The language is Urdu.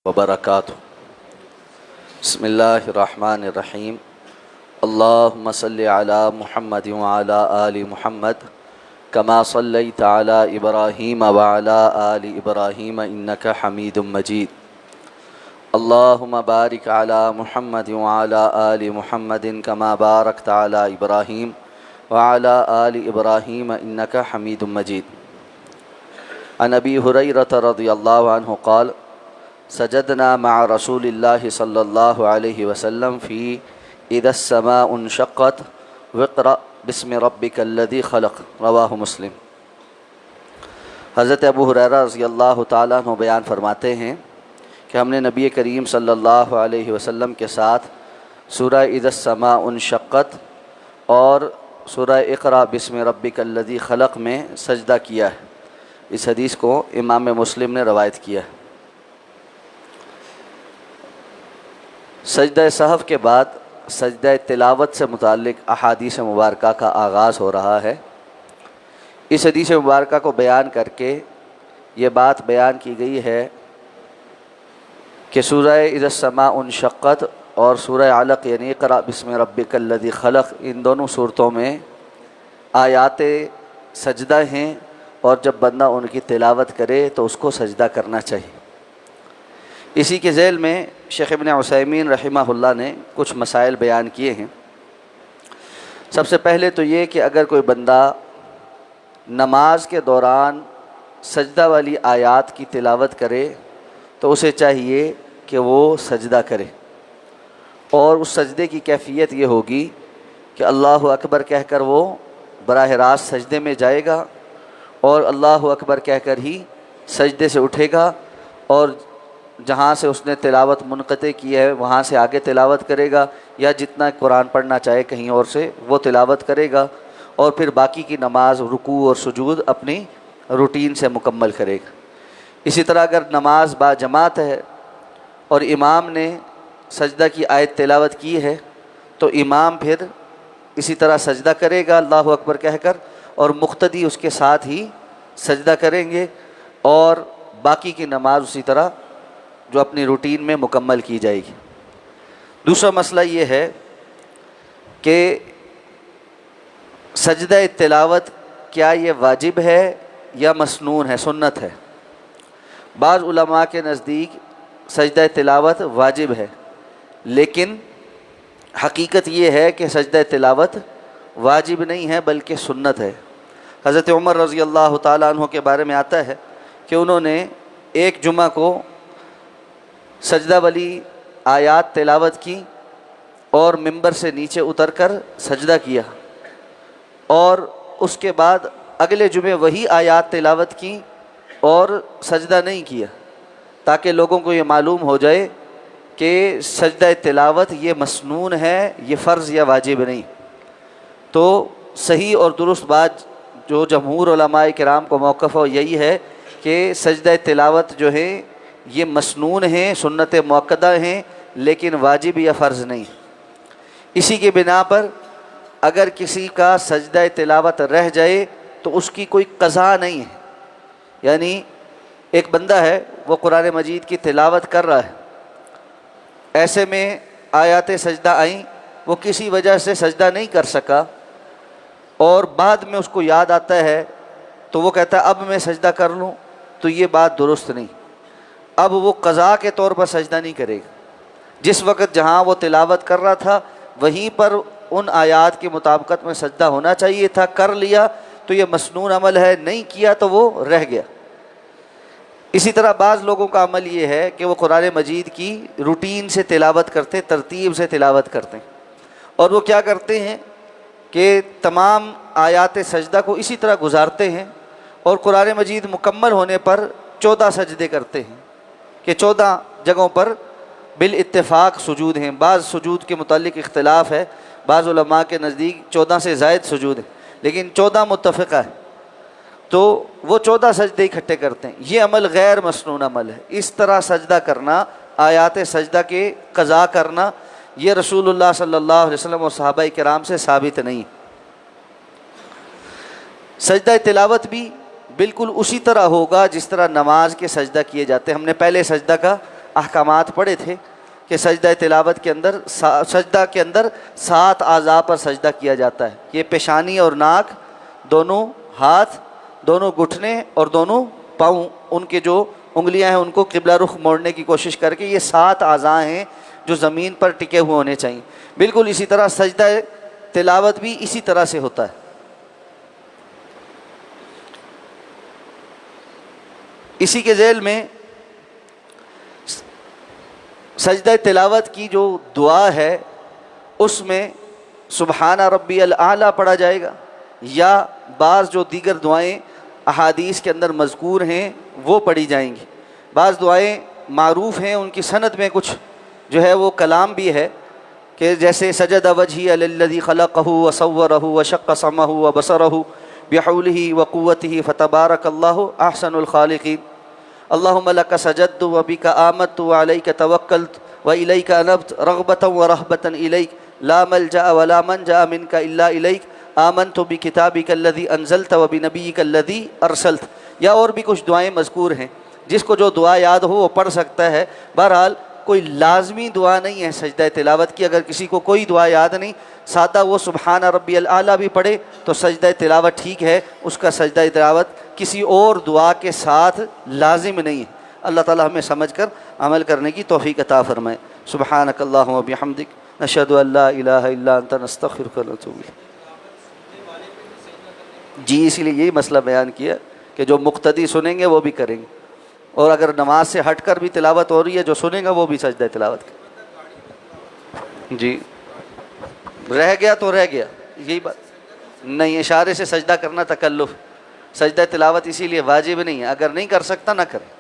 وبرکاتہ۔ بسم اللہ الرحمن الرحیم۔ اللہم صلی علی محمد وعلی آل محمد کما صلیت علی ابراہیم وعلی آل ابراہیم انک حمید مجید۔ اللہم بارک علی محمد وعلی آل محمد کما بارکت علی ابراہیم وعلی آل ابراہیم انک حمید مجید۔ عن ابی ہریرہ رضی اللہ عنہ قال سجدنا مع رسول اللہ صلی اللہ علیہ وسلم فی اذا السماء انشقت واقرأ بسم ربک الذی خلق، رواہ مسلم۔ حضرت ابو ہریرہ رضی اللہ تعالیٰ عنہ بیان فرماتے ہیں کہ ہم نے نبی کریم صلی اللہ علیہ وسلم کے ساتھ سورہ اذا السماء انشقت اور سورہ اقرأ بسم ربک الذی خلق میں سجدہ کیا ہے۔ اس حدیث کو امام مسلم نے روایت کیا ہے۔ سجدہ سہو کے بعد سجدہ تلاوت سے متعلق احادیث مبارکہ کا آغاز ہو رہا ہے۔ اس حدیث مبارکہ کو بیان کر کے یہ بات بیان کی گئی ہے کہ سورہ اذا السماء انشقت اور سورہ علق یعنی اقرأ بسم ربک الذی خلق، ان دونوں صورتوں میں آیات سجدہ ہیں، اور جب بندہ ان کی تلاوت کرے تو اس کو سجدہ کرنا چاہیے۔ اسی کے ذیل میں شیخ ابن عثیمین رحمہ اللہ نے کچھ مسائل بیان کیے ہیں۔ سب سے پہلے تو یہ کہ اگر کوئی بندہ نماز کے دوران سجدہ والی آیات کی تلاوت کرے تو اسے چاہیے کہ وہ سجدہ کرے، اور اس سجدے کی کیفیت یہ ہوگی کہ اللہ اکبر کہہ کر وہ براہ راست سجدے میں جائے گا، اور اللہ اکبر کہہ کر ہی سجدے سے اٹھے گا، اور جہاں سے اس نے تلاوت منقطع کی ہے وہاں سے آگے تلاوت کرے گا، یا جتنا قرآن پڑھنا چاہے کہیں اور سے وہ تلاوت کرے گا، اور پھر باقی کی نماز رکوع اور سجود اپنی روٹین سے مکمل کرے گا۔ اسی طرح اگر نماز با جماعت ہے اور امام نے سجدہ کی آیت تلاوت کی ہے تو امام پھر اسی طرح سجدہ کرے گا اللہ اکبر کہہ کر، اور مقتدی اس کے ساتھ ہی سجدہ کریں گے، اور باقی کی نماز اسی طرح جو اپنی روٹین میں مکمل کی جائے گی۔ دوسرا مسئلہ یہ ہے کہ سجدہ تلاوت کیا یہ واجب ہے یا مسنون ہے، سنت ہے؟ بعض علماء کے نزدیک سجدہ تلاوت واجب ہے، لیکن حقیقت یہ ہے کہ سجدہ تلاوت واجب نہیں ہے بلکہ سنت ہے۔ حضرت عمر رضی اللہ تعالیٰ عنہ کے بارے میں آتا ہے کہ انہوں نے ایک جمعہ کو سجدہ والی آیات تلاوت کی اور ممبر سے نیچے اتر کر سجدہ کیا، اور اس کے بعد اگلے جمعے وہی آیات تلاوت کی اور سجدہ نہیں کیا، تاکہ لوگوں کو یہ معلوم ہو جائے کہ سجدہ تلاوت یہ مسنون ہے، یہ فرض یا واجب نہیں۔ تو صحیح اور درست بات جو جمہور علماء کرام کو موقف ہو یہی ہے کہ سجدہ تلاوت جو ہے یہ مسنون ہیں، سنت مؤکدہ ہیں، لیکن واجب یا فرض نہیں۔ اسی کے بنا پر اگر کسی کا سجدہ تلاوت رہ جائے تو اس کی کوئی قضا نہیں ہے، یعنی ایک بندہ ہے وہ قرآن مجید کی تلاوت کر رہا ہے، ایسے میں آیات سجدہ آئیں، وہ کسی وجہ سے سجدہ نہیں کر سکا، اور بعد میں اس کو یاد آتا ہے تو وہ کہتا ہے اب میں سجدہ کر لوں، تو یہ بات درست نہیں۔ اب وہ قضا کے طور پر سجدہ نہیں کرے گا، جس وقت جہاں وہ تلاوت کر رہا تھا وہیں پر ان آیات کی مطابقت میں سجدہ ہونا چاہیے تھا، کر لیا تو یہ مسنون عمل ہے، نہیں کیا تو وہ رہ گیا۔ اسی طرح بعض لوگوں کا عمل یہ ہے کہ وہ قرآن مجید کی روٹین سے تلاوت کرتے، ترتیب سے تلاوت کرتے ہیں، اور وہ کیا کرتے ہیں کہ تمام آیات سجدہ کو اسی طرح گزارتے ہیں، اور قرآن مجید مکمل ہونے پر 14 سجدے کرتے ہیں کہ 14 جگہوں پر بالاتفاق سجود ہیں۔ بعض سجود کے متعلق اختلاف ہے، بعض علماء کے نزدیک 14 سے زائد سجود ہیں، لیکن 14 متفقہ ہے، تو وہ 14 سجدے اکٹھے کرتے ہیں۔ یہ عمل غیر مسنون عمل ہے۔ اس طرح سجدہ کرنا، آیات سجدہ کے قضا کرنا، یہ رسول اللہ صلی اللہ علیہ وسلم اور صحابہ کرام سے ثابت نہیں۔ سجدہ تلاوت بھی بالکل اسی طرح ہوگا جس طرح نماز کے سجدہ کیے جاتے ہیں۔ ہم نے پہلے سجدہ کا احکامات پڑھے تھے کہ سجدہ تلاوت کے اندر سجدہ کے اندر 7 اعضاء پر سجدہ کیا جاتا ہے. یہ پیشانی اور ناک، دونوں ہاتھ، دونوں گھٹنے اور دونوں پاؤں، ان کے جو انگلیاں ہیں ان کو قبلہ رخ موڑنے کی کوشش کر کے، یہ 7 اعضاء ہیں جو زمین پر ٹکے ہوئے ہونے چاہیے. بالکل اسی طرح سجدہ تلاوت بھی اسی طرح سے ہوتا ہے. اسی کے ذیل میں سجدہ تلاوت کی جو دعا ہے اس میں سبحان ربی الاعلیٰ پڑھا جائے گا، یا بعض جو دیگر دعائیں احادیث کے اندر مذکور ہیں وہ پڑھی جائیں گی. بعض دعائیں معروف ہیں، ان کی سند میں کچھ جو ہے وہ کلام بھی ہے، کہ جیسے سجد وجہی للذی خلقہ وصورہ وشق سمعہ وبصرہ بحولہ وقوتہ فتبارک اللہ احسن الخالقین. اللہم لک سجدت وبک آمنت وعلیک توکلت والیک انبت رغبۃ ورہبۃ الیک لا ملجأ ولا منجأ منک الا الیک آمنت بکتابک الذی انزلت وبنبیک الذی ارسلت. یا اور بھی کچھ دعائیں مذکور ہیں، جس کو جو دعا یاد ہو وہ پڑھ سکتا ہے. بہرحال کوئی لازمی دعا نہیں ہے سجدہ تلاوت کی. اگر کسی کو کوئی دعا یاد نہیں، سادہ وہ سبحان ربی الاعلیٰ بھی پڑھے تو سجدہ تلاوت ٹھیک ہے، اس کا سجدہ تلاوت کسی اور دعا کے ساتھ لازم نہیں ہے. اللہ تعالی ہمیں سمجھ کر عمل کرنے کی توفیق عطا فرمائے. سبحانک اللہم و بحمدک نشہد ان لا الہ الا انت نستغفرک و نتوب الیک. جی اسی لیے یہی مسئلہ بیان کیا کہ جو مقتدی سنیں گے وہ بھی کریں گے، اور اگر نماز سے ہٹ کر بھی تلاوت ہو رہی ہے جو سنے گا وہ بھی سجدہ تلاوت کرے. جی رہ گیا تو رہ گیا، یہی بات نہیں. اشارے سے سجدہ کرنا تکلف، سجدہ تلاوت اسی لیے واجب نہیں ہے، اگر نہیں کر سکتا نہ کرے.